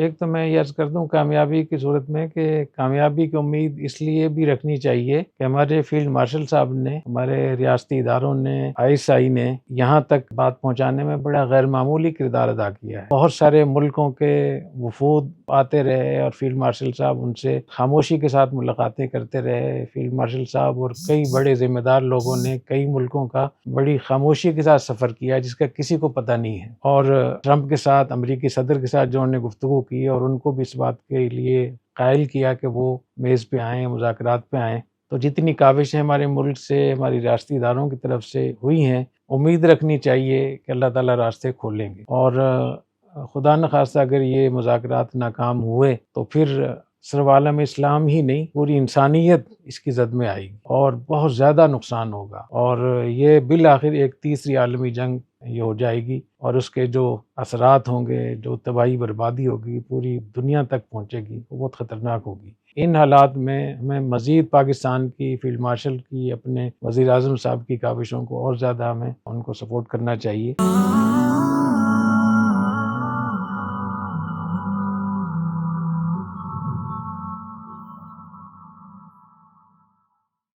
ایک تو میں یہ عرض کر دوں کامیابی کی صورت میں کہ کامیابی کی امید اس لیے بھی رکھنی چاہیے کہ ہمارے فیلڈ مارشل صاحب نے، ہمارے ریاستی اداروں نے، ISI نے یہاں تک بات پہنچانے میں بڑا غیر معمولی کردار ادا کیا ہے۔ بہت سارے ملکوں کے وفود آتے رہے اور فیلڈ مارشل صاحب ان سے خاموشی کے ساتھ ملاقاتیں کرتے رہے۔ فیلڈ مارشل صاحب اور کئی بڑے ذمہ دار لوگوں نے کئی ملکوں کا بڑی خاموشی کے ساتھ سفر کیا جس کا کسی کو پتہ نہیں ہے، اور ٹرمپ کے ساتھ، امریکی صدر کے ساتھ جو انہوں نے گفتگو کی اور ان کو بھی اس بات کے لیے قائل کیا کہ وہ میز پہ آئیں، مذاکرات پہ آئیں۔ تو جتنی کاوشیں ہمارے ملک سے، ہماری ریاستی اداروں کی طرف سے ہوئی ہیں، امید رکھنی چاہیے کہ اللہ تعالیٰ راستے کھولیں گے، اور خدا نخواستہ اگر یہ مذاکرات ناکام ہوئے تو پھر صرف عالم اسلام ہی نہیں، پوری انسانیت اس کی زد میں آئے گی اور بہت زیادہ نقصان ہوگا، اور یہ بالآخر ایک تیسری عالمی جنگ یہ ہو جائے گی، اور اس کے جو اثرات ہوں گے، جو تباہی بربادی ہوگی پوری دنیا تک پہنچے گی، وہ بہت خطرناک ہوگی۔ ان حالات میں ہمیں مزید پاکستان کی فیلڈ مارشل کی، اپنے وزیر اعظم صاحب کی کاوشوں کو اور زیادہ ہمیں ان کو سپورٹ کرنا چاہیے۔